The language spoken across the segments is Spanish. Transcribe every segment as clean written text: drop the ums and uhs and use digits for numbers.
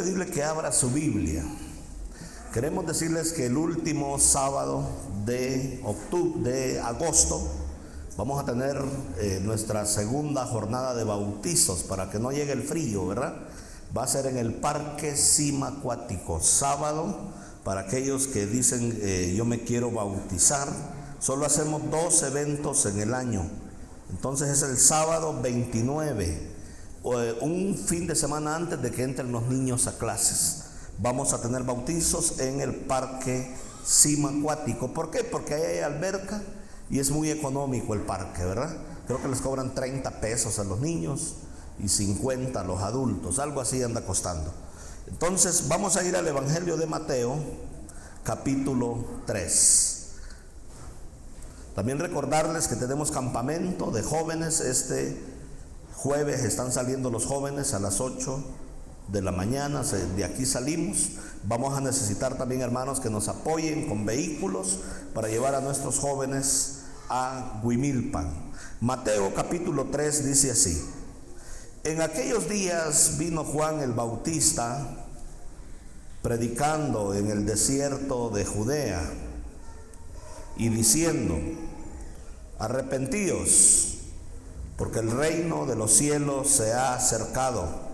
pedirle que abra su Biblia. Queremos decirles que el último sábado de agosto vamos a tener nuestra segunda jornada de bautizos para que no llegue el frío, ¿verdad? Va a ser en el Parque Cima Acuático, sábado, para aquellos que dicen yo me quiero bautizar. Solo hacemos 2 eventos en el año. Entonces es el sábado 29, un fin de semana antes de que entren los niños a clases. Vamos a tener bautizos en el Parque Cima Acuático. ¿Por qué? Porque ahí hay alberca y es muy económico el parque, ¿verdad? Creo que les cobran 30 pesos a los niños y 50 a los adultos, algo así anda costando. Entonces vamos a ir al Evangelio de Mateo, capítulo 3. También recordarles que tenemos campamento de jóvenes. Este jueves están saliendo los jóvenes a las 8 de la mañana, de aquí salimos. Vamos a necesitar también, hermanos, que nos apoyen con vehículos para llevar a nuestros jóvenes a Huimilpan. Mateo capítulo 3 dice así: en aquellos días vino Juan el Bautista predicando en el desierto de Judea y diciendo: arrepentíos, porque el reino de los cielos se ha acercado.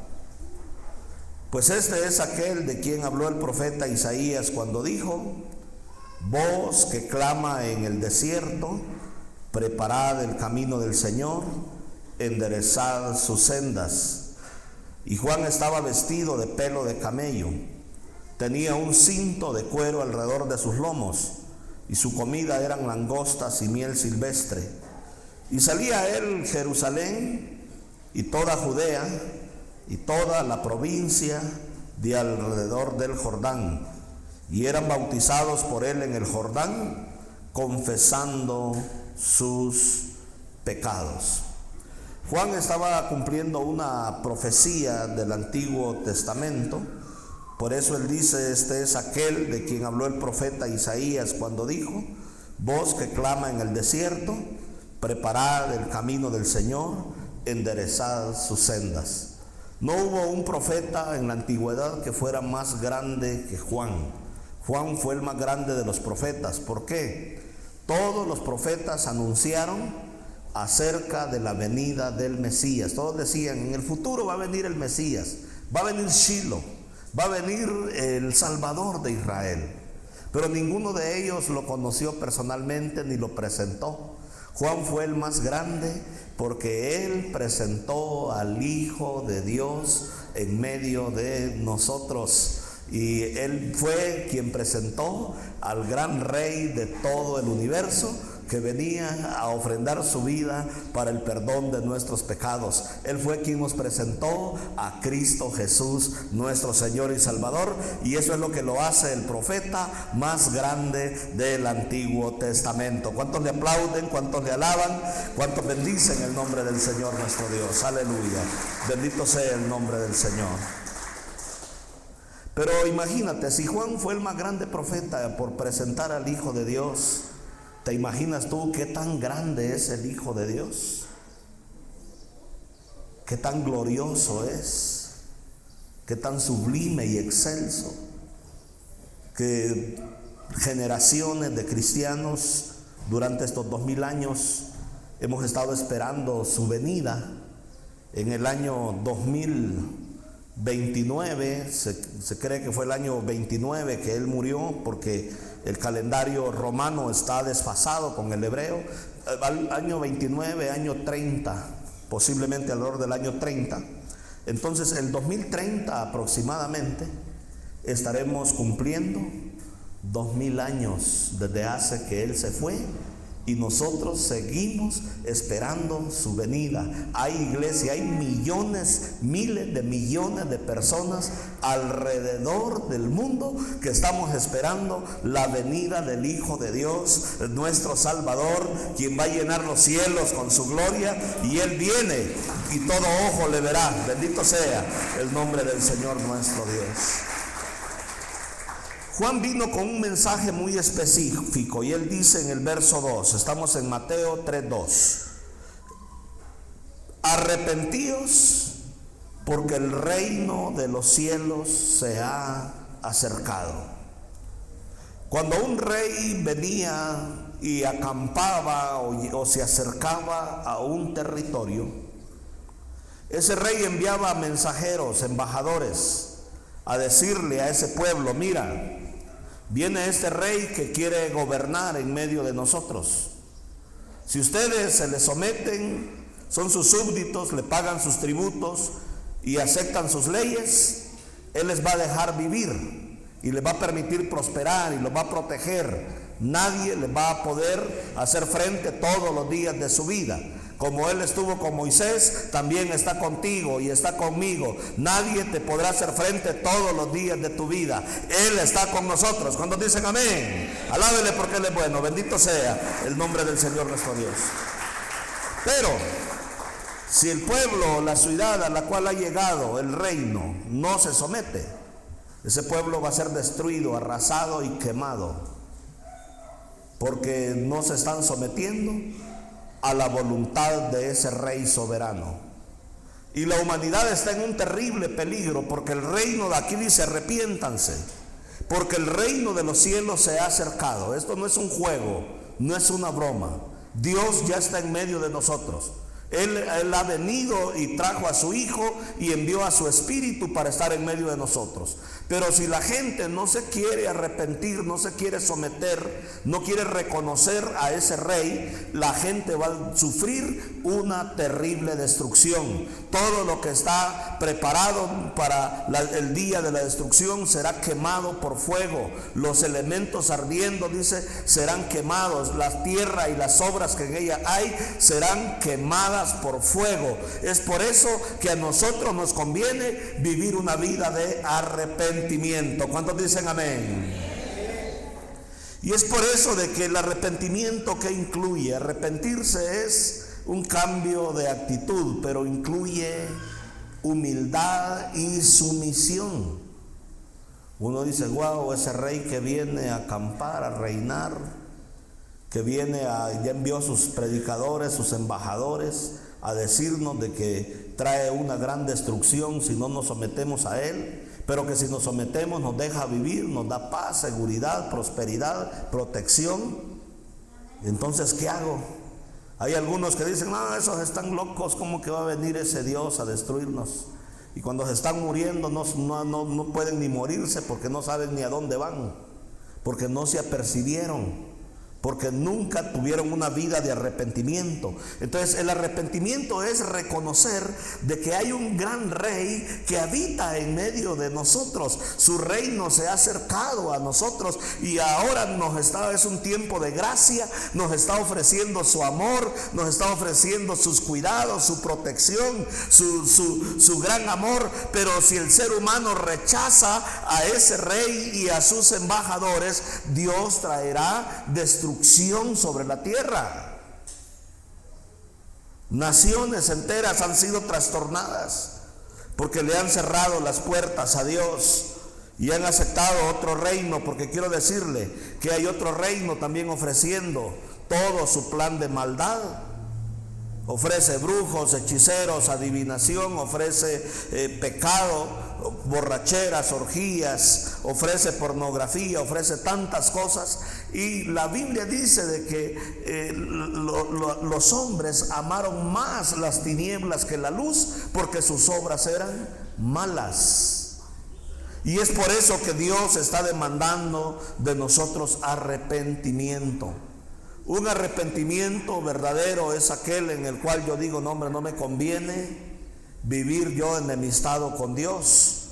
Pues este es aquel de quien habló el profeta Isaías cuando dijo: voz que clama en el desierto, preparad el camino del Señor, enderezad sus sendas. Y Juan estaba vestido de pelo de camello, tenía un cinto de cuero alrededor de sus lomos, y su comida eran langostas y miel silvestre. Y salía a él Jerusalén y toda Judea y toda la provincia de alrededor del Jordán, y eran bautizados por él en el Jordán, confesando sus pecados. Juan estaba cumpliendo una profecía del Antiguo Testamento. Por eso él dice: este es aquel de quien habló el profeta Isaías cuando dijo: voz que clama en el desierto, preparad el camino del Señor, enderezad sus sendas. No hubo un profeta en la antigüedad que fuera más grande que Juan. Juan fue el más grande de los profetas. ¿Por qué? Todos los profetas anunciaron acerca de la venida del Mesías. Todos decían: en el futuro va a venir el Mesías, va a venir Shiloh, va a venir el Salvador de Israel. Pero ninguno de ellos lo conoció personalmente ni lo presentó. Juan fue el más grande porque él presentó al Hijo de Dios en medio de nosotros. Y él fue quien presentó al gran Rey de todo el universo, que venía a ofrendar su vida para el perdón de nuestros pecados. Él fue quien nos presentó a Cristo Jesús, nuestro Señor y Salvador, y eso es lo que lo hace el profeta más grande del Antiguo Testamento. ¿Cuántos le aplauden? ¿Cuántos le alaban? ¿Cuántos bendicen el nombre del Señor nuestro Dios? Aleluya. Bendito sea el nombre del Señor. Pero imagínate, si Juan fue el más grande profeta por presentar al Hijo de Dios, ¿te imaginas tú qué tan grande es el Hijo de Dios? ¿Qué tan glorioso es? ¿Qué tan sublime y excelso? Que generaciones de cristianos durante estos 2000 años hemos estado esperando su venida. En el año 2029, se cree que fue el año 29 que él murió, porque el calendario romano está desfasado con el hebreo. Al año 29, año 30, posiblemente alrededor del año 30. Entonces el 2030 aproximadamente estaremos cumpliendo 2000 años desde hace que él se fue, y nosotros seguimos esperando su venida. Hay iglesia, hay millones, miles de millones de personas alrededor del mundo que estamos esperando la venida del Hijo de Dios, nuestro Salvador, quien va a llenar los cielos con su gloria, y él viene y todo ojo le verá. Bendito sea el nombre del Señor nuestro Dios. Juan vino con un mensaje muy específico, y él dice en el verso 2, estamos en Mateo 3:2: arrepentíos, porque el reino de los cielos se ha acercado. Cuando un rey venía y acampaba o se acercaba a un territorio, ese rey enviaba mensajeros, embajadores, a decirle a ese pueblo: mira, viene este rey que quiere gobernar en medio de nosotros. Si ustedes se le someten, son sus súbditos, le pagan sus tributos y aceptan sus leyes, él les va a dejar vivir y les va a permitir prosperar y los va a proteger. Nadie les va a poder hacer frente todos los días de su vida. Como él estuvo con Moisés, también está contigo y está conmigo. Nadie te podrá hacer frente todos los días de tu vida. Él está con nosotros. ¿Cuántos dicen amén? Alábele porque él es bueno. Bendito sea el nombre del Señor nuestro Dios. Pero si el pueblo, la ciudad a la cual ha llegado el reino, no se somete, ese pueblo va a ser destruido, arrasado y quemado, porque no se están sometiendo a la voluntad de ese rey soberano. Y la humanidad está en un terrible peligro, porque el reino de aquí dice: arrepiéntanse, porque el reino de los cielos se ha acercado. Esto no es un juego, no es una broma. Dios ya está en medio de nosotros. Él ha venido y trajo a su Hijo y envió a su Espíritu para estar en medio de nosotros. Pero si la gente no se quiere arrepentir, no se quiere someter, no quiere reconocer a ese rey, la gente va a sufrir una terrible destrucción. Todo lo que está preparado para el día de la destrucción será quemado por fuego. Los elementos ardiendo, dice, serán quemados. La tierra y las obras que en ella hay serán quemadas por fuego. Es por eso que a nosotros nos conviene vivir una vida de arrepentimiento. ¿Cuántos dicen amén? Y es por eso de que el arrepentimiento, ¿qué incluye? Arrepentirse es un cambio de actitud, pero incluye humildad y sumisión. Uno dice: wow, ese rey que viene a acampar, a reinar, que ya envió a sus predicadores, sus embajadores, a decirnos de que trae una gran destrucción si no nos sometemos a él, pero que si nos sometemos nos deja vivir, nos da paz, seguridad, prosperidad, protección. Entonces, ¿qué hago? Hay algunos que dicen: no, esos están locos, ¿cómo que va a venir ese Dios a destruirnos? Y cuando se están muriendo no pueden ni morirse, porque no saben ni a dónde van, porque no se apercibieron, porque nunca tuvieron una vida de arrepentimiento. Entonces el arrepentimiento es reconocer de que hay un gran rey que habita en medio de nosotros. Su reino se ha acercado a nosotros y ahora es un tiempo de gracia. Nos está ofreciendo su amor, nos está ofreciendo sus cuidados, su protección, su gran amor. Pero si el ser humano rechaza a ese rey y a sus embajadores, Dios traerá destrucción sobre la tierra. Naciones enteras han sido trastornadas porque le han cerrado las puertas a Dios y han aceptado otro reino, porque quiero decirle que hay otro reino también ofreciendo todo su plan de maldad. Ofrece brujos, hechiceros, adivinación, ofrece pecado, borracheras, orgías, ofrece pornografía, ofrece tantas cosas. Y la Biblia dice de que los hombres amaron más las tinieblas que la luz, porque sus obras eran malas. Y es por eso que Dios está demandando de nosotros arrepentimiento. Un arrepentimiento verdadero es aquel en el cual yo digo: no, hombre, no me conviene vivir yo enemistado con Dios.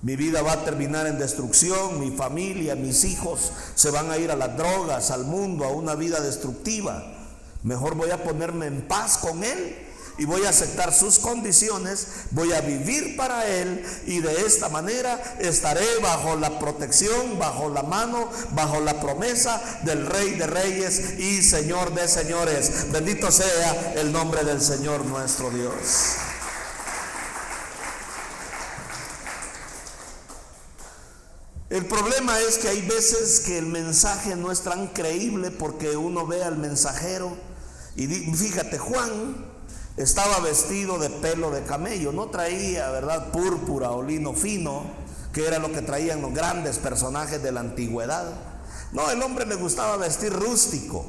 Mi vida va a terminar en destrucción, mi familia, mis hijos se van a ir a las drogas, al mundo, a una vida destructiva. Mejor voy a ponerme en paz con Él y voy a aceptar sus condiciones, voy a vivir para Él, y de esta manera estaré bajo la protección, bajo la mano, bajo la promesa del Rey de Reyes y Señor de Señores. Bendito sea el nombre del Señor nuestro Dios. El problema es que hay veces que el mensaje no es tan creíble, porque uno ve al mensajero y fíjate, Juan estaba vestido de pelo de camello. No traía, ¿verdad?, púrpura o lino fino, que era lo que traían los grandes personajes de la antigüedad. No, el hombre le gustaba vestir rústico.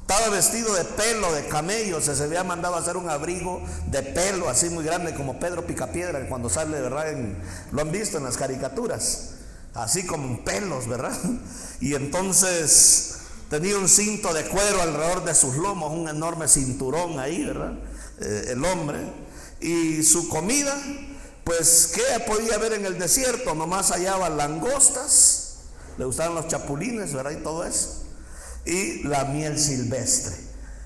Estaba vestido de pelo de camello. Se había mandado a hacer un abrigo de pelo así muy grande, como Pedro Picapiedra cuando sale, ¿verdad? Lo han visto en las caricaturas, así como pelos, ¿verdad? Y entonces tenía un cinto de cuero alrededor de sus lomos, un enorme cinturón ahí, ¿verdad? El hombre. Y su comida, pues, ¿qué podía haber en el desierto? Nomás hallaba langostas, le gustaban los chapulines, ¿verdad? Y todo eso. Y la miel silvestre,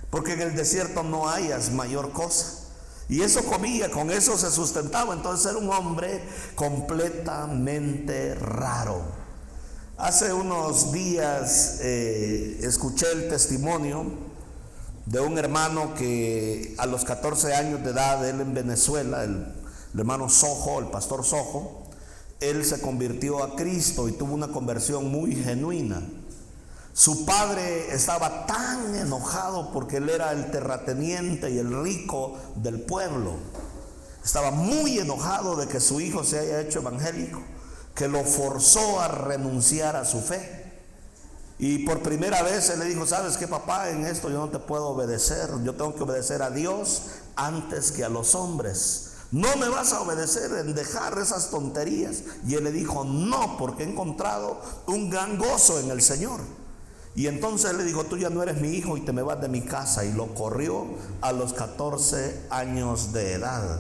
porque en el desierto no hayas mayor cosa. Y eso comía, con eso se sustentaba. Entonces era un hombre completamente raro. Hace unos días escuché el testimonio de un hermano que a los 14 años de edad, él en Venezuela, el hermano Sojo, el pastor Sojo, él se convirtió a Cristo y tuvo una conversión muy genuina. Su padre estaba tan enojado porque él era el terrateniente y el rico del pueblo. Estaba muy enojado de que su hijo se haya hecho evangélico, que lo forzó a renunciar a su fe. Y por primera vez él le dijo: ¿sabes qué, papá? En esto yo no te puedo obedecer. Yo tengo que obedecer a Dios antes que a los hombres. No me vas a obedecer en dejar esas tonterías. Y él le dijo: no, porque he encontrado un gran gozo en el Señor. Y entonces él le dijo: tú ya no eres mi hijo y te me vas de mi casa. Y lo corrió a los 14 años de edad.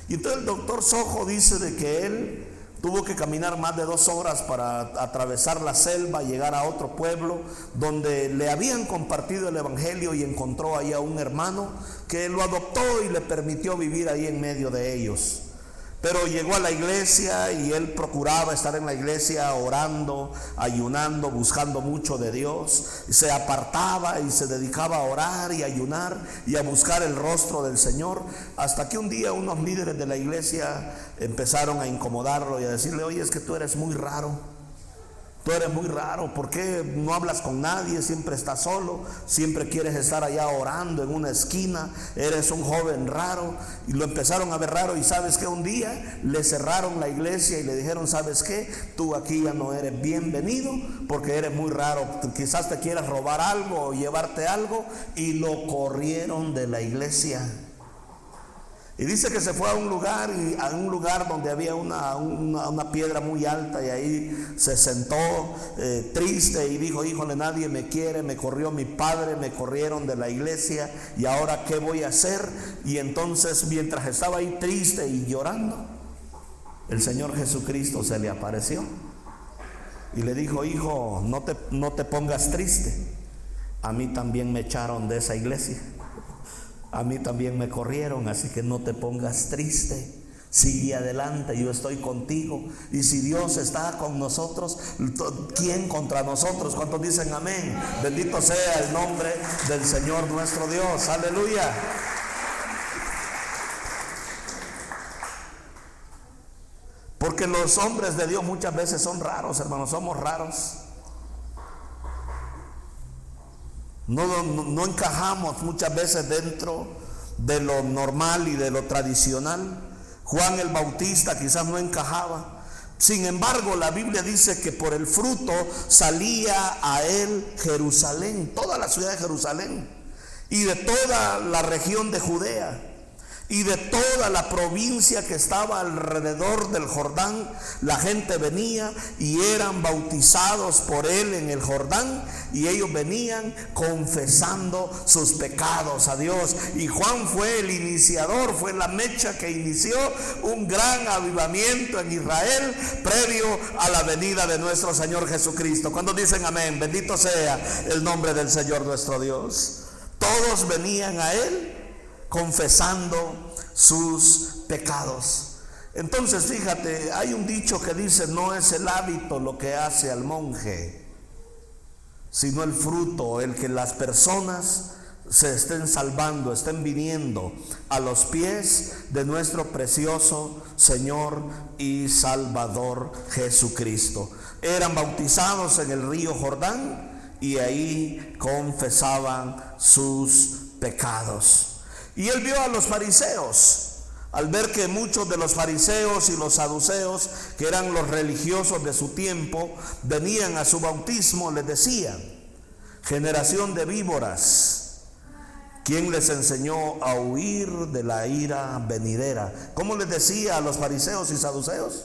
Y entonces el doctor Sojo dice de que él tuvo que caminar más de 2 horas para atravesar la selva, llegar a otro pueblo donde le habían compartido el evangelio, y encontró ahí a un hermano que lo adoptó y le permitió vivir ahí en medio de ellos. Pero llegó a la iglesia y él procuraba estar en la iglesia orando, ayunando, buscando mucho de Dios. Se apartaba y se dedicaba a orar y a ayunar y a buscar el rostro del Señor, hasta que un día unos líderes de la iglesia empezaron a incomodarlo y a decirle: oye, es que tú eres muy raro. Tú eres muy raro, ¿por qué no hablas con nadie? Siempre estás solo, siempre quieres estar allá orando en una esquina, eres un joven raro. Y lo empezaron a ver raro, y ¿sabes qué? Un día le cerraron la iglesia y le dijeron: ¿sabes qué? Tú aquí ya no eres bienvenido porque eres muy raro, quizás te quieras robar algo o llevarte algo. Y lo corrieron de la iglesia. Y dice que se fue a un lugar donde había una piedra muy alta, y ahí se sentó triste y dijo: híjole, nadie me quiere, me corrió mi padre, me corrieron de la iglesia, y ahora ¿qué voy a hacer? Y entonces, mientras estaba ahí triste y llorando, el Señor Jesucristo se le apareció y le dijo: hijo, no te pongas triste, a mí también me echaron de esa iglesia. A mí también me corrieron, así que no te pongas triste. Sigue adelante, yo estoy contigo. Y si Dios está con nosotros, ¿quién contra nosotros? ¿Cuántos dicen amén? Bendito sea el nombre del Señor nuestro Dios. Aleluya. Porque los hombres de Dios muchas veces son raros, hermanos, somos raros. No encajamos muchas veces dentro de lo normal y de lo tradicional. Juan el Bautista quizás no encajaba. Sin embargo, la Biblia dice que por el fruto salía a él Jerusalén, toda la ciudad de Jerusalén, y de toda la región de Judea, y de toda la provincia que estaba alrededor del Jordán. La gente venía y eran bautizados por él en el Jordán, y ellos venían confesando sus pecados a Dios. Y Juan fue el iniciador, fue la mecha que inició un gran avivamiento en Israel previo a la venida de nuestro Señor Jesucristo. ¿Cuántos dicen amén? Bendito sea el nombre del Señor nuestro Dios. Todos venían a él confesando sus pecados. Entonces, fíjate, hay un dicho que dice: no es el hábito lo que hace al monje, sino el fruto, el que las personas se estén salvando, estén viniendo a los pies de nuestro precioso Señor y Salvador Jesucristo. Eran bautizados en el río Jordán y ahí confesaban sus pecados. Y él vio a los fariseos. Al ver que muchos de los fariseos y los saduceos, que eran los religiosos de su tiempo, venían a su bautismo, les decía: generación de víboras, ¿quién les enseñó a huir de la ira venidera? ¿Cómo les decía a los fariseos y saduceos?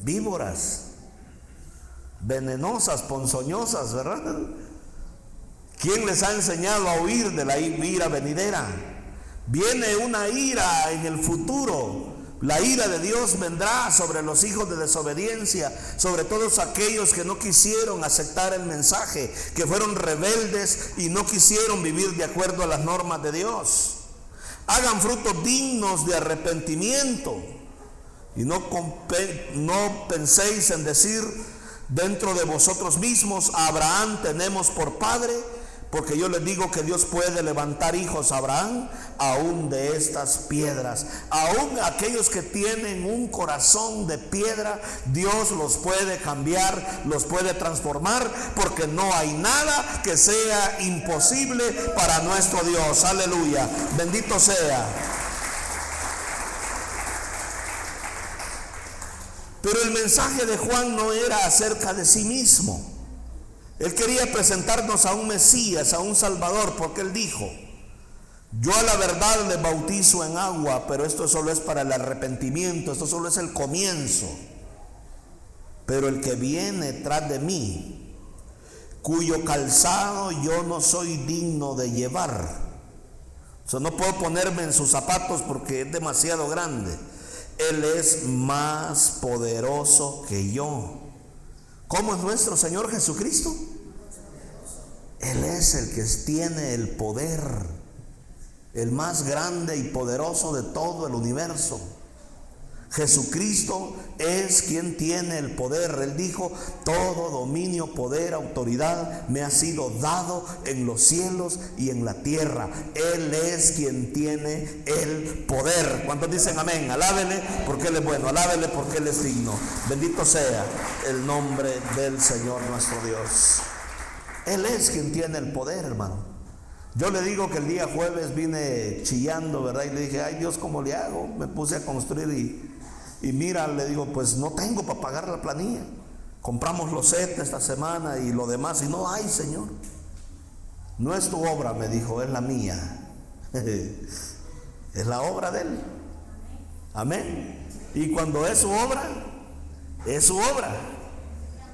Víboras, venenosas, ponzoñosas, ¿verdad? ¿Quién les ha enseñado a huir de la ira venidera? Viene una ira en el futuro. La ira de Dios vendrá sobre los hijos de desobediencia, sobre todos aquellos que no quisieron aceptar el mensaje, que fueron rebeldes y no quisieron vivir de acuerdo a las normas de Dios. Hagan frutos dignos de arrepentimiento y no penséis en decir dentro de vosotros mismos: a Abraham tenemos por padre. Porque yo les digo que Dios puede levantar hijos a Abraham aún de estas piedras. Aún aquellos que tienen un corazón de piedra, Dios los puede cambiar, los puede transformar, porque no hay nada que sea imposible para nuestro Dios. Aleluya, bendito sea. Pero el mensaje de Juan no era acerca de sí mismo. Él quería presentarnos a un Mesías, a un Salvador, porque él dijo: yo a la verdad les bautizo en agua, pero esto solo es para el arrepentimiento, esto solo es el comienzo. Pero el que viene tras de mí, cuyo calzado yo no soy digno de llevar, o sea, no puedo ponerme en sus zapatos porque es demasiado grande. Él es más poderoso que yo. ¿Cómo es nuestro Señor Jesucristo? Él es el que tiene el poder, el más grande y poderoso de todo el universo. Jesucristo es quien tiene el poder. Él dijo: todo dominio, poder, autoridad me ha sido dado en los cielos y en la tierra. Él es quien tiene el poder. ¿Cuántos dicen amén? Alábele porque Él es bueno, alábele porque Él es digno. Bendito sea el nombre del Señor nuestro Dios. Él es quien tiene el poder, hermano. Yo le digo que el día jueves vine chillando, ¿verdad? Y le dije: ay Dios, ¿cómo le hago? Me puse a construir y mira, le digo, pues no tengo para pagar la planilla. Compramos los sets esta semana y lo demás, y no hay, Señor. No es tu obra, me dijo, es la mía. Es la obra de Él. Amén. Y cuando es su obra, es su obra.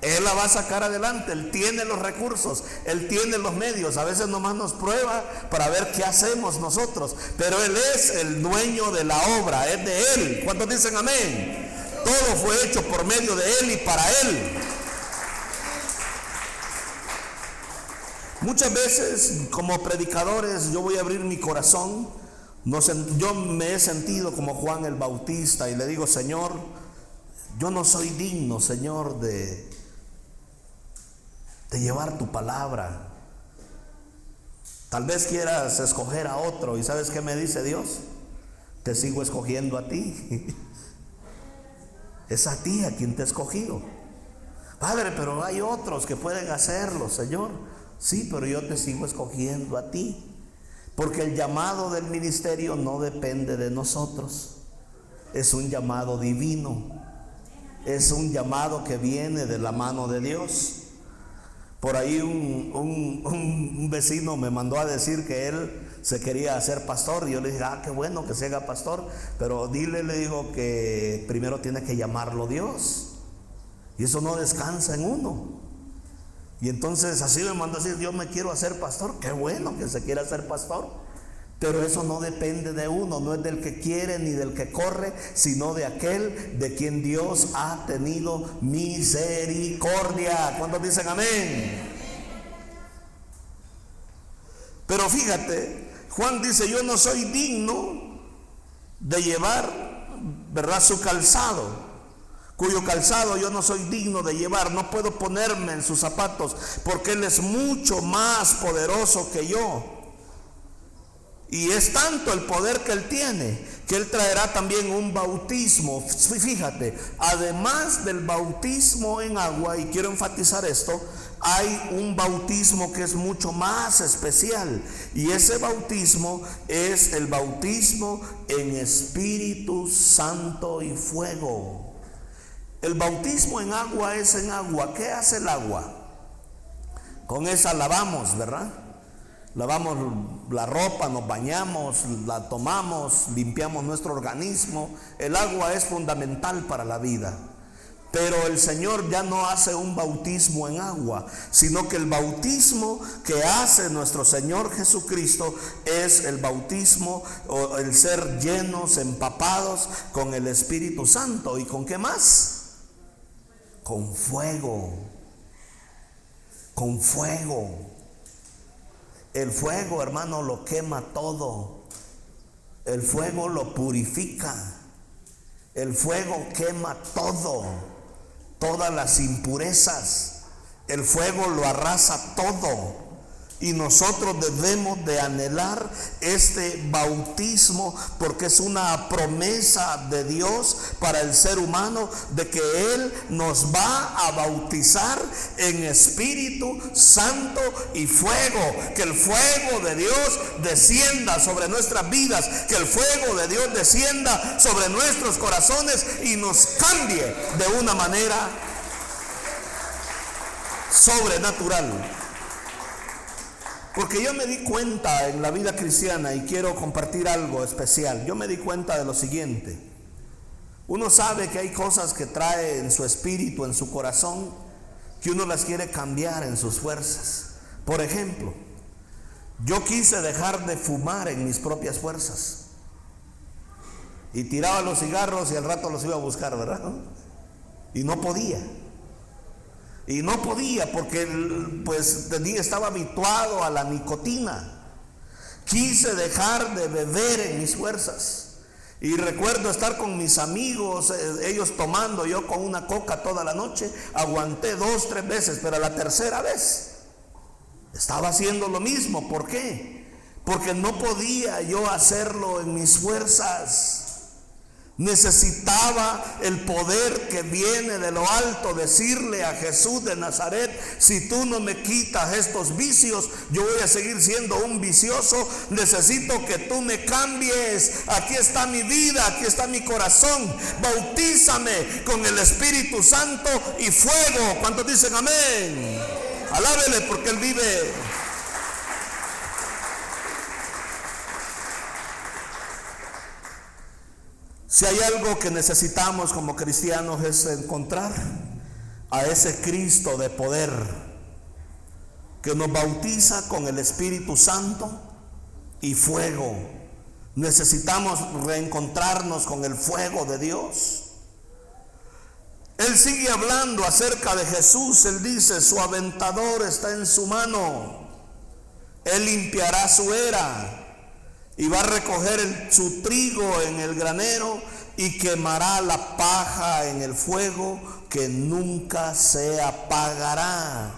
Él la va a sacar adelante. Él tiene los recursos, Él tiene los medios. A veces nomás nos prueba para ver qué hacemos nosotros, pero Él es el dueño de la obra, es de Él. ¿Cuántos dicen amén? Todo fue hecho por medio de Él y para Él. Muchas veces como predicadores yo voy a abrir mi corazón. Yo me he sentido como Juan el Bautista y le digo: Señor, yo no soy digno, Señor, de llevar tu palabra. Tal vez quieras escoger a otro. ¿Y sabes qué me dice Dios? Te sigo escogiendo a ti. Es a ti a quien te he escogido. Padre, pero hay otros que pueden hacerlo, Señor. Sí, pero yo te sigo escogiendo a ti. Porque el llamado del ministerio no depende de nosotros. Es un llamado divino. Es un llamado que viene de la mano de Dios. Por ahí un vecino me mandó a decir que él se quería hacer pastor. Y yo le dije: qué bueno que se haga pastor, pero dile, le digo, que primero tiene que llamarlo Dios. Y eso no descansa en uno. Y entonces así me mandó a decir: yo me quiero hacer pastor. Qué bueno que se quiera hacer pastor. Pero eso no depende de uno, no es del que quiere ni del que corre, sino de aquel de quien Dios ha tenido misericordia. ¿Cuántos dicen amén? Pero fíjate, Juan dice: yo no soy digno de llevar, ¿verdad?, su calzado, cuyo calzado yo no soy digno de llevar. No puedo ponerme en sus zapatos, porque Él es mucho más poderoso que yo. Y es tanto el poder que Él tiene, que Él traerá también un bautismo. Fíjate, además del bautismo en agua, y quiero enfatizar esto, hay un bautismo que es mucho más especial, y ese bautismo es el bautismo en Espíritu Santo y fuego. El bautismo en agua es en agua. ¿Qué hace el agua? Con esa lavamos, ¿verdad? Lavamos la ropa, nos bañamos, la tomamos, limpiamos nuestro organismo. El agua es fundamental para la vida. Pero el Señor ya no hace un bautismo en agua, sino que el bautismo que hace nuestro Señor Jesucristo es el bautismo o el ser llenos, empapados con el Espíritu Santo. ¿Y con qué más? Con fuego. Con fuego. El fuego, hermano, lo quema todo. El fuego lo purifica. El fuego quema todo. Todas las impurezas. El fuego lo arrasa todo. Y nosotros debemos de anhelar este bautismo, porque es una promesa de Dios para el ser humano, de que Él nos va a bautizar en Espíritu Santo y fuego. Que el fuego de Dios descienda sobre nuestras vidas, que el fuego de Dios descienda sobre nuestros corazones y nos cambie de una manera sobrenatural. Porque yo me di cuenta en la vida cristiana, y quiero compartir algo especial. Yo me di cuenta de lo siguiente. Uno sabe que hay cosas que trae en su espíritu, en su corazón, que uno las quiere cambiar en sus fuerzas. Por ejemplo, yo quise dejar de fumar en mis propias fuerzas. Y tiraba los cigarros y al rato los iba a buscar, ¿verdad? Y no podía. Y no podía porque pues estaba habituado a la nicotina. Quise dejar de beber en mis fuerzas. Y recuerdo estar con mis amigos, ellos tomando, yo con una coca toda la noche. Aguanté 2, 3 veces, pero la tercera vez estaba haciendo lo mismo. ¿Por qué? Porque no podía yo hacerlo en mis fuerzas. Necesitaba el poder que viene de lo alto, decirle a Jesús de Nazaret: si tú no me quitas estos vicios, yo voy a seguir siendo un vicioso. Necesito que tú me cambies. Aquí está mi vida, aquí está mi corazón. Bautízame con el Espíritu Santo y fuego. ¿Cuántos dicen amén? Alábele, porque Él vive. Si hay algo que necesitamos como cristianos, es encontrar a ese Cristo de poder que nos bautiza con el Espíritu Santo y fuego. Necesitamos reencontrarnos con el fuego de Dios. Él sigue hablando acerca de Jesús. Él dice: su aventador está en su mano. Él limpiará su era y va a recoger su trigo en el granero y quemará la paja en el fuego que nunca se apagará.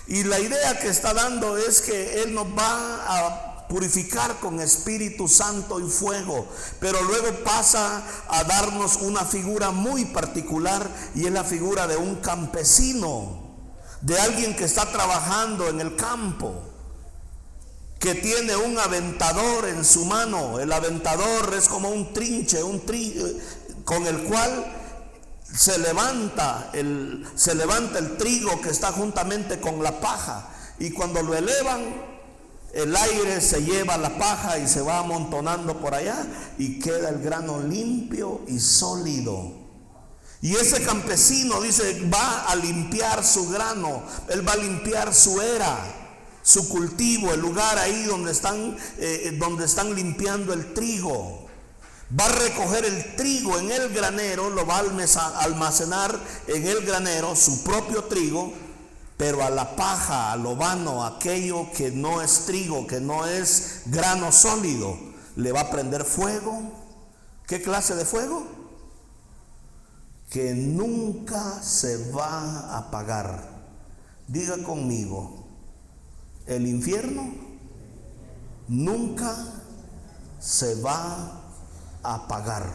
Y la idea que está dando es que Él nos va a purificar con Espíritu Santo y fuego, pero luego pasa a darnos una figura muy particular, y es la figura de un campesino, de alguien que está trabajando en el campo, que tiene un aventador en su mano. El aventador es como un trinche, con el cual se levanta el trigo que está juntamente con la paja, y cuando lo elevan, el aire se lleva la paja y se va amontonando por allá, y queda el grano limpio y sólido. Y ese campesino, dice, va a limpiar su grano, él va a limpiar su era, su cultivo, el lugar ahí donde están limpiando el trigo. Va a recoger el trigo en el granero, lo va a almacenar en el granero, su propio trigo, pero a la paja, a lo vano, aquello que no es trigo, que no es grano sólido, le va a prender fuego. ¿Qué clase de fuego? Que nunca se va a apagar. Diga conmigo: el infierno nunca se va a apagar.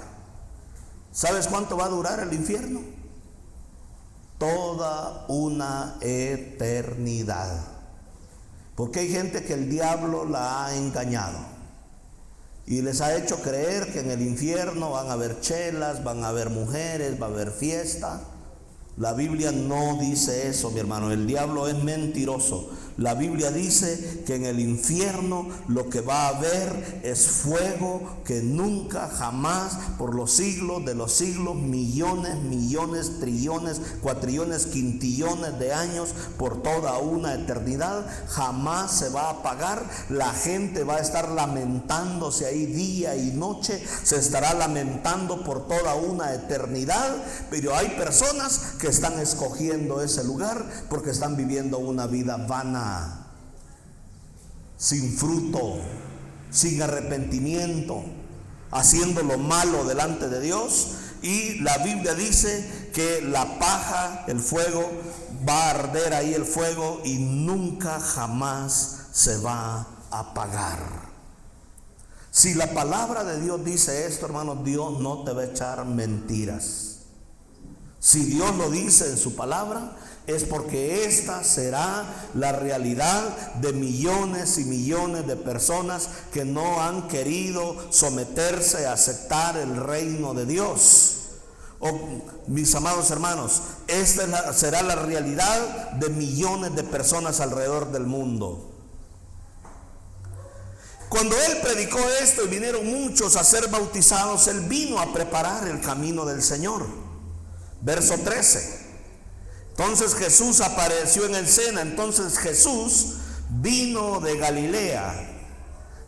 ¿Sabes cuánto va a durar el infierno? toda una eternidad. Porque hay gente que el diablo la ha engañado y les ha hecho creer que en el infierno van a haber chelas, van a haber mujeres, va a haber fiesta. La Biblia no dice eso, mi hermano. El diablo es mentiroso. La Biblia dice que en el infierno lo que va a haber es fuego que nunca jamás, por los siglos de los siglos, millones, millones, trillones, cuatrillones, quintillones de años, por toda una eternidad, jamás se va a apagar. La gente va a estar lamentándose ahí día y noche, se estará lamentando por toda una eternidad. Pero hay personas que están escogiendo ese lugar porque están viviendo una vida vana, sin fruto, sin arrepentimiento, haciendo lo malo delante de Dios. Y la Biblia dice que la paja, el fuego, va a arder ahí el fuego y nunca jamás se va a apagar. Si la palabra de Dios dice esto, hermano, Dios no te va a echar mentiras. Si Dios lo dice en su palabra, es porque esta será la realidad de millones y millones de personas que no han querido someterse a aceptar el reino de Dios. Mis amados hermanos, esta será la realidad de millones de personas alrededor del mundo. Cuando él predicó esto y vinieron muchos a ser bautizados, él vino a preparar el camino del Señor. Verso 13. Entonces Jesús apareció en escena. Entonces Jesús vino de Galilea.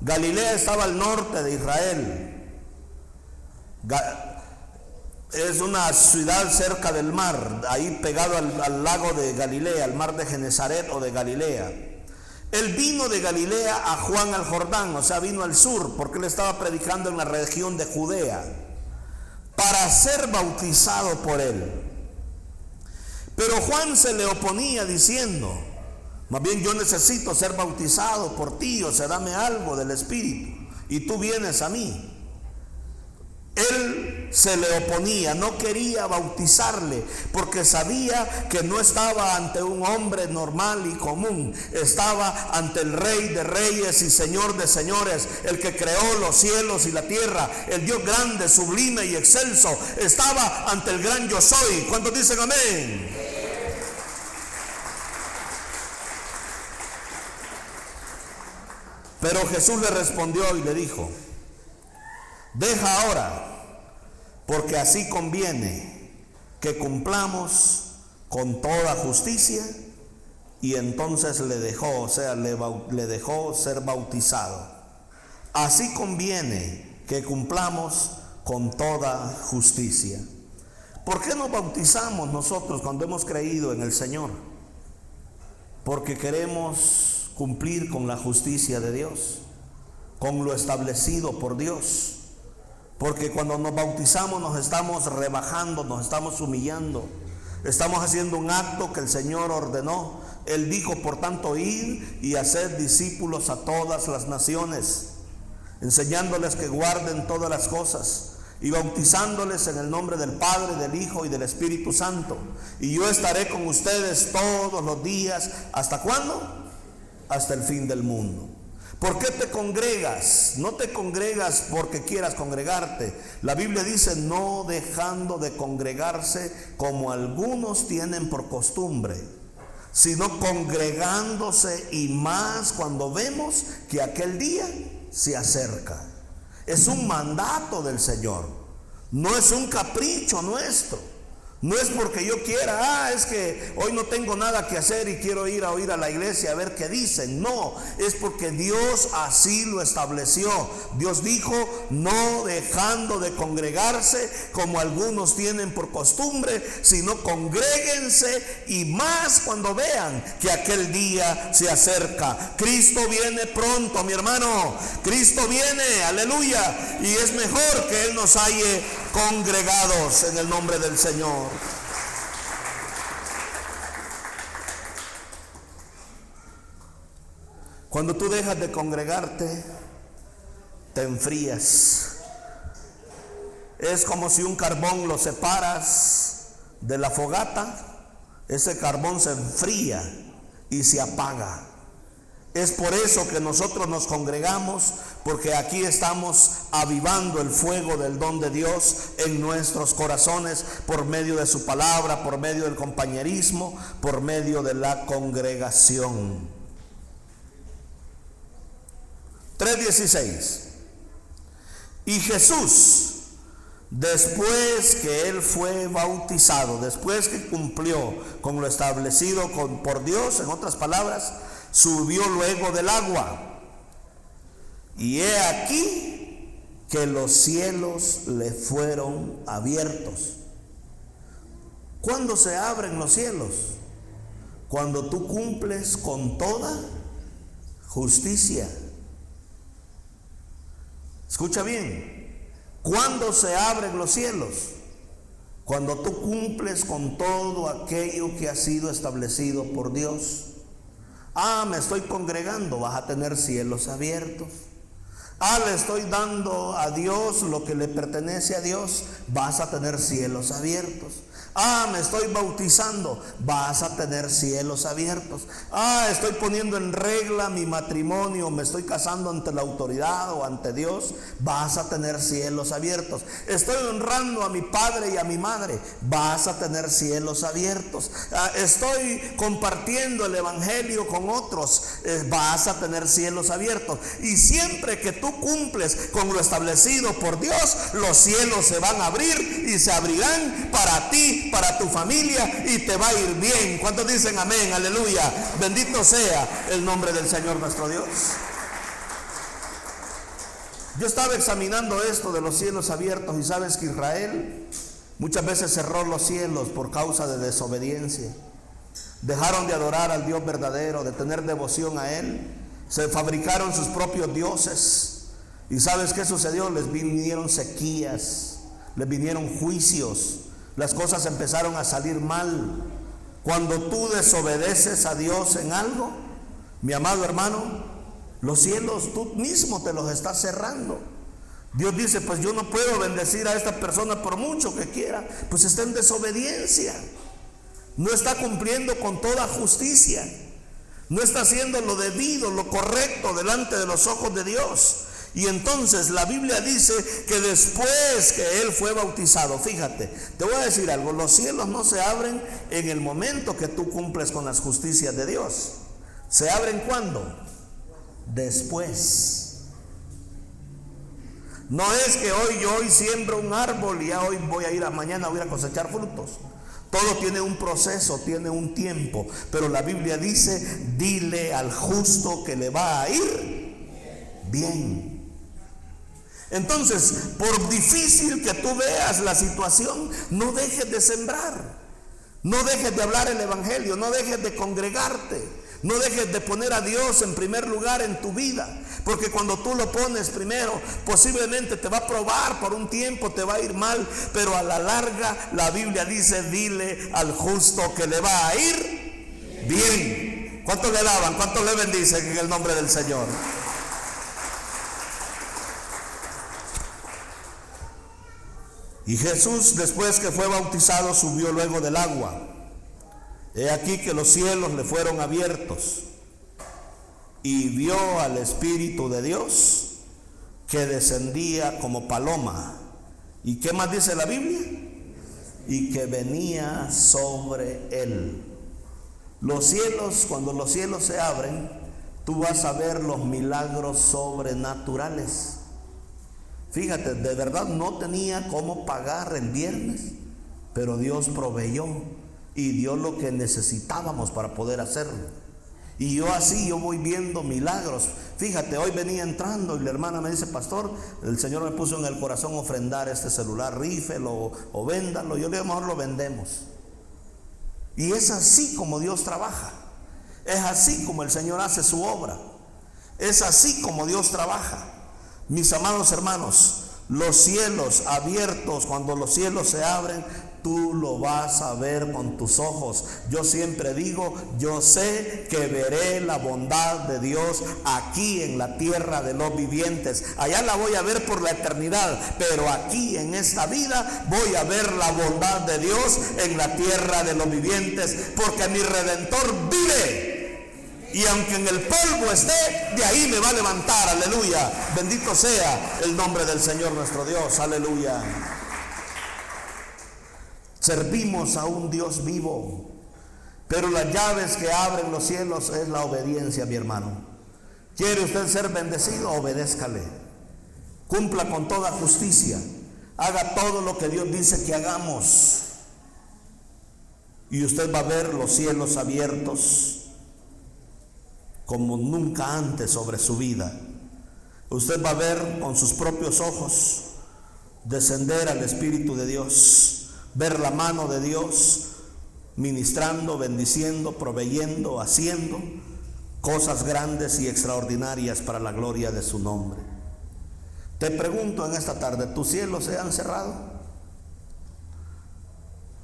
Galilea estaba al norte de Israel. Es una ciudad cerca del mar, ahí pegado al lago de Galilea, al mar de Genesaret o de Galilea. Él vino de Galilea a Juan al Jordán, o sea, vino al sur, porque él estaba predicando en la región de Judea, para ser bautizado por él. Pero Juan se le oponía diciendo: más bien yo necesito ser bautizado por ti, o sea, dame algo del Espíritu, y tú vienes a mí. Él se le oponía, no quería bautizarle, porque sabía que no estaba ante un hombre normal y común, estaba ante el Rey de Reyes y Señor de Señores, el que creó los cielos y la tierra, el Dios grande, sublime y excelso. Estaba ante el gran yo soy. ¿Cuántos dicen amén? Pero Jesús le respondió y le dijo: deja ahora, porque así conviene que cumplamos con toda justicia. Y entonces le dejó, o sea, le dejó ser bautizado. Así conviene que cumplamos con toda justicia. ¿Por qué nos bautizamos nosotros cuando hemos creído en el Señor? Porque queremos cumplir con la justicia de Dios, con lo establecido por Dios. Porque cuando nos bautizamos nos estamos rebajando, nos estamos humillando, estamos haciendo un acto que el Señor ordenó. Él dijo: por tanto, id y haced discípulos a todas las naciones, enseñándoles que guarden todas las cosas y bautizándoles en el nombre del Padre, del Hijo y del Espíritu Santo. Y yo estaré con ustedes todos los días. ¿Hasta cuándo? Hasta el fin del mundo. ¿Por qué te congregas? No te congregas porque quieras congregarte. La Biblia dice: no dejando de congregarse como algunos tienen por costumbre, sino congregándose, y más cuando vemos que aquel día se acerca. Es un mandato del Señor, no es un capricho nuestro. No es porque yo quiera, es que hoy no tengo nada que hacer y quiero ir a oír a la iglesia a ver qué dicen. No, es porque Dios así lo estableció. Dios dijo: no dejando de congregarse como algunos tienen por costumbre, sino congréguense, y más cuando vean que aquel día se acerca. Cristo viene pronto, mi hermano. Cristo viene, aleluya. Y es mejor que Él nos halle congregados en el nombre del Señor. Cuando tú dejas de congregarte, te enfrías. Es como si un carbón lo separas de la fogata ese carbón se enfría y se apaga. Es por eso que nosotros nos congregamos, porque aquí estamos avivando el fuego del don de Dios en nuestros corazones por medio de su palabra, por medio del compañerismo, por medio de la congregación. 3:16. Y Jesús, después que él fue bautizado, después que cumplió con lo establecido por Dios, en otras palabras, subió luego del agua. Y he aquí que los cielos le fueron abiertos. ¿Cuándo se abren los cielos? Cuando tú cumples con toda justicia. Escucha bien. ¿Cuándo se abren los cielos? Cuando tú cumples con todo aquello que ha sido establecido por Dios. Me estoy congregando, vas a tener cielos abiertos. Le estoy dando a Dios lo que le pertenece a Dios, vas a tener cielos abiertos. Me estoy bautizando, vas a tener cielos abiertos. Estoy poniendo en regla mi matrimonio, me estoy casando ante la autoridad o ante Dios, vas a tener cielos abiertos. Estoy honrando a mi padre y a mi madre, vas a tener cielos abiertos. Estoy compartiendo el evangelio con otros, vas a tener cielos abiertos. Y siempre que tú cumples con lo establecido por Dios, los cielos se van a abrir y se abrirán para ti, para tu familia, y te va a ir bien. ¿Cuántos dicen amén? Aleluya. Bendito sea el nombre del Señor nuestro Dios. Yo estaba examinando esto de los cielos abiertos, y sabes que Israel muchas veces cerró los cielos por causa de desobediencia. Dejaron de adorar al Dios verdadero, de tener devoción a Él. Se fabricaron sus propios dioses. ¿Y sabes qué sucedió? Les vinieron sequías, les vinieron juicios. Las cosas empezaron a salir mal. Cuando tú desobedeces a Dios en algo, mi amado hermano, los cielos tú mismo te los estás cerrando. Dios dice, pues yo no puedo bendecir a esta persona por mucho que quiera, pues está en desobediencia. No está cumpliendo con toda justicia. No está haciendo lo debido, lo correcto delante de los ojos de Dios. Y entonces la Biblia dice que después que él fue bautizado, fíjate, te voy a decir algo, los cielos no se abren en el momento que tú cumples con las justicias de Dios. ¿Se abren cuándo? Después. No es que hoy siembro un árbol y ya hoy mañana voy a cosechar frutos. Todo tiene un proceso, tiene un tiempo. Pero la Biblia dice, dile al justo que le va a ir bien. Entonces, por difícil que tú veas la situación, no dejes de sembrar, no dejes de hablar el evangelio, no dejes de congregarte, no dejes de poner a Dios en primer lugar en tu vida, porque cuando tú lo pones primero, posiblemente te va a probar por un tiempo, te va a ir mal, pero a la larga la Biblia dice, dile al justo que le va a ir bien. ¿Cuántos le alaban? ¿Cuántos le bendicen en el nombre del Señor? Y Jesús, después que fue bautizado, subió luego del agua. He aquí que los cielos le fueron abiertos, y vio al Espíritu de Dios que descendía como paloma. ¿Y qué más dice la Biblia? Y que venía sobre él. Los cielos, cuando los cielos se abren, tú vas a ver los milagros sobrenaturales. Fíjate, de verdad no tenía cómo pagar el viernes, pero Dios proveyó y dio lo que necesitábamos para poder hacerlo. Y yo voy viendo milagros. Fíjate, hoy venía entrando y la hermana me dice, pastor, el Señor me puso en el corazón ofrendar este celular, rífelo o véndalo. Yo le digo, mejor lo vendemos. Y es así como Dios trabaja. Es así como el Señor hace su obra. Es así como Dios trabaja. Mis amados hermanos, los cielos abiertos, cuando los cielos se abren, tú lo vas a ver con tus ojos. Yo siempre digo, yo sé que veré la bondad de Dios aquí en la tierra de los vivientes. Allá la voy a ver por la eternidad, pero aquí en esta vida voy a ver la bondad de Dios en la tierra de los vivientes, porque mi Redentor vive. Y aunque en el polvo esté, de ahí me va a levantar. Aleluya. Bendito sea el nombre del Señor nuestro Dios. Aleluya. Servimos a un Dios vivo, pero las llaves que abren los cielos es la obediencia, mi hermano. ¿Quiere usted ser bendecido? Obedézcale. Cumpla con toda justicia. Haga todo lo que Dios dice que hagamos. Y usted va a ver los cielos abiertos como nunca antes sobre su vida. Usted va a ver con sus propios ojos descender al Espíritu de Dios, ver la mano de Dios ministrando, bendiciendo, proveyendo, haciendo cosas grandes y extraordinarias para la gloria de su nombre. Te pregunto en esta tarde, ¿tus cielos se han cerrado?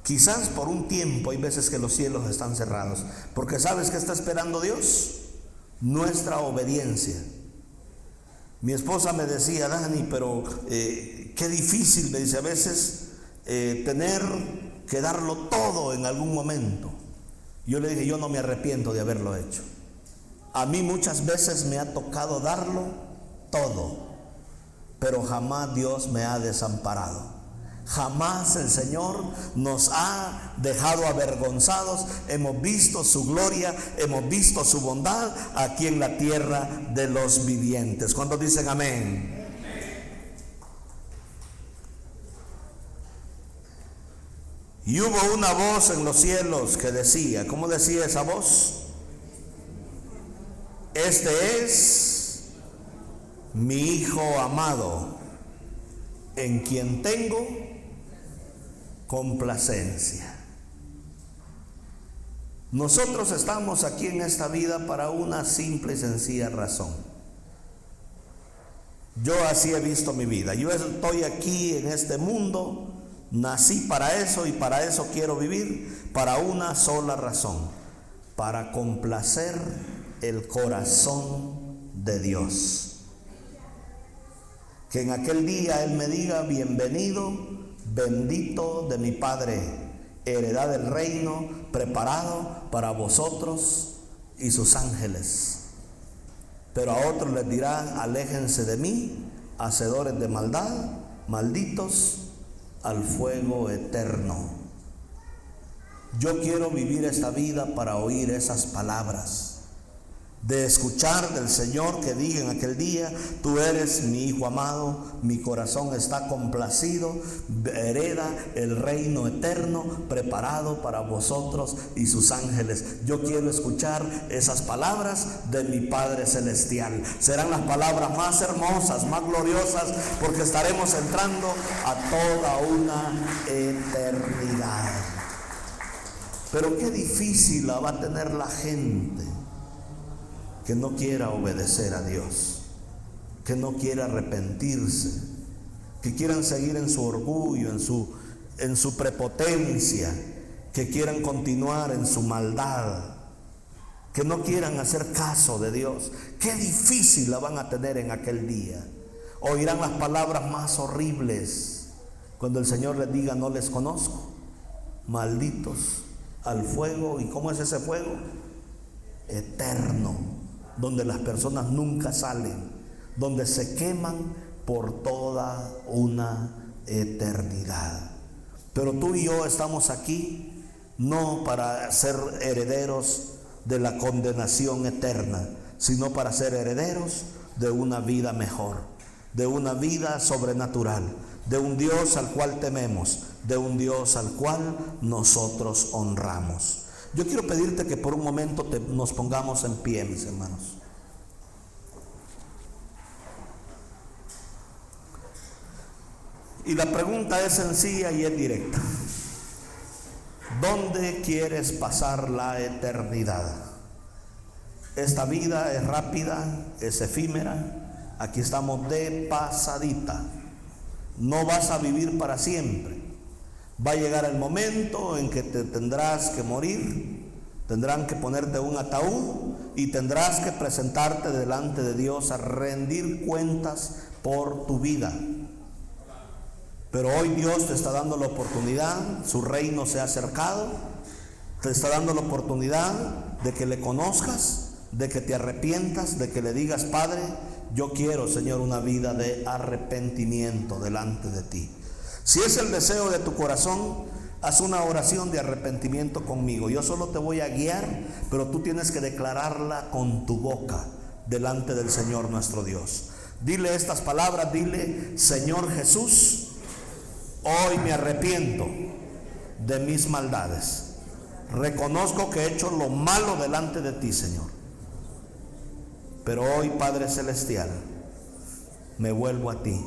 Quizás por un tiempo hay veces que los cielos están cerrados, porque ¿sabes qué está esperando Dios? Nuestra obediencia. Mi esposa me decía, Dani, pero qué difícil, me dice, a veces tener que darlo todo en algún momento. Yo le dije, yo no me arrepiento de haberlo hecho. A mí muchas veces me ha tocado darlo todo, pero jamás Dios me ha desamparado. Jamás el Señor nos ha dejado avergonzados. Hemos visto su gloria, hemos visto su bondad aquí en la tierra de los vivientes. ¿Cuántos dicen amén? Y hubo una voz en los cielos que decía, ¿cómo decía esa voz? Este es mi Hijo amado, en quien tengo complacencia. Nosotros estamos aquí en esta vida para una simple y sencilla razón. Yo así he visto mi vida. Yo estoy aquí en este mundo, nací para eso y para eso quiero vivir, para una sola razón: para complacer el corazón de Dios. Que en aquel día Él me diga, bienvenido, bendito de mi Padre, heredad del reino preparado para vosotros y sus ángeles. Pero a otros les dirá, aléjense de mí, hacedores de maldad, malditos al fuego eterno. Yo quiero vivir esta vida para oír esas palabras, de escuchar del Señor que diga en aquel día, tú eres mi Hijo amado, mi corazón está complacido, hereda el reino eterno preparado para vosotros y sus ángeles. Yo quiero escuchar esas palabras de mi Padre Celestial. Serán las palabras más hermosas, más gloriosas, porque estaremos entrando a toda una eternidad. Pero qué difícil la va a tener la gente que no quiera obedecer a Dios, que no quiera arrepentirse, que quieran seguir en su orgullo, en su prepotencia, que quieran continuar en su maldad, que no quieran hacer caso de Dios. Qué difícil la van a tener en aquel día. Oirán las palabras más horribles cuando el Señor les diga, no les conozco, malditos al fuego. ¿Y cómo es ese fuego? Eterno, donde las personas nunca salen, donde se queman por toda una eternidad. Pero tú y yo estamos aquí no para ser herederos de la condenación eterna, sino para ser herederos de una vida mejor, de una vida sobrenatural, de un Dios al cual tememos, de un Dios al cual nosotros honramos. Yo quiero pedirte que por un momento nos pongamos en pie, mis hermanos. Y la pregunta es sencilla y es directa. ¿Dónde quieres pasar la eternidad? Esta vida es rápida, es efímera. Aquí estamos de pasadita. No vas a vivir para siempre. Va a llegar el momento en que te tendrás que morir, tendrán que ponerte un ataúd y tendrás que presentarte delante de Dios a rendir cuentas por tu vida. Pero hoy Dios te está dando la oportunidad, su reino se ha acercado, te está dando la oportunidad de que le conozcas, de que te arrepientas, de que le digas: Padre, yo quiero, Señor, una vida de arrepentimiento delante de ti. Si es el deseo de tu corazón, haz una oración de arrepentimiento conmigo. Yo solo te voy a guiar, pero tú tienes que declararla con tu boca delante del Señor nuestro Dios. Dile estas palabras, dile: Señor Jesús, hoy me arrepiento de mis maldades. Reconozco que he hecho lo malo delante de ti, Señor. Pero hoy, Padre Celestial, me vuelvo a ti.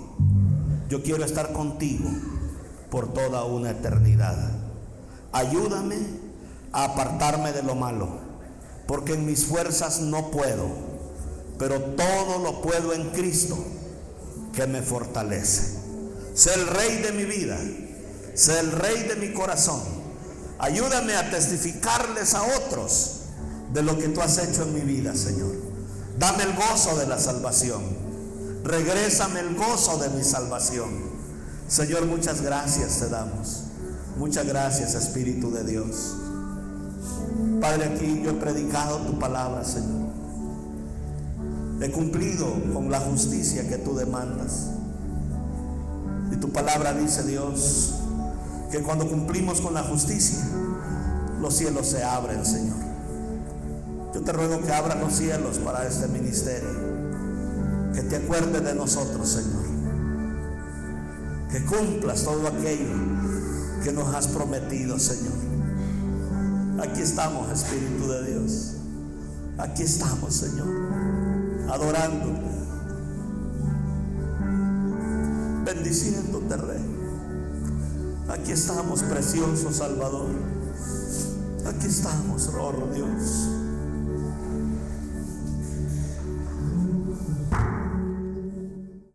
Yo quiero estar contigo por toda una eternidad. Ayúdame a apartarme de lo malo, porque en mis fuerzas no puedo, pero todo lo puedo en Cristo que me fortalece. Sé el Rey de mi vida, sé el Rey de mi corazón. Ayúdame a testificarles a otros de lo que tú has hecho en mi vida, Señor. Dame el gozo de la salvación. Regrésame el gozo de mi salvación. Señor, muchas gracias te damos. Muchas gracias, Espíritu de Dios. Padre, aquí yo he predicado tu palabra, Señor. He cumplido con la justicia que tú demandas. Y tu palabra dice, Dios, que cuando cumplimos con la justicia, los cielos se abren, Señor. Yo te ruego que abran los cielos para este ministerio. Que te acuerdes de nosotros, Señor. Que cumplas todo aquello que nos has prometido, Señor. Aquí estamos, Espíritu de Dios. Aquí estamos, Señor, adorándote, bendiciéndote, Rey. Aquí estamos, precioso Salvador. Aquí estamos, oh Dios.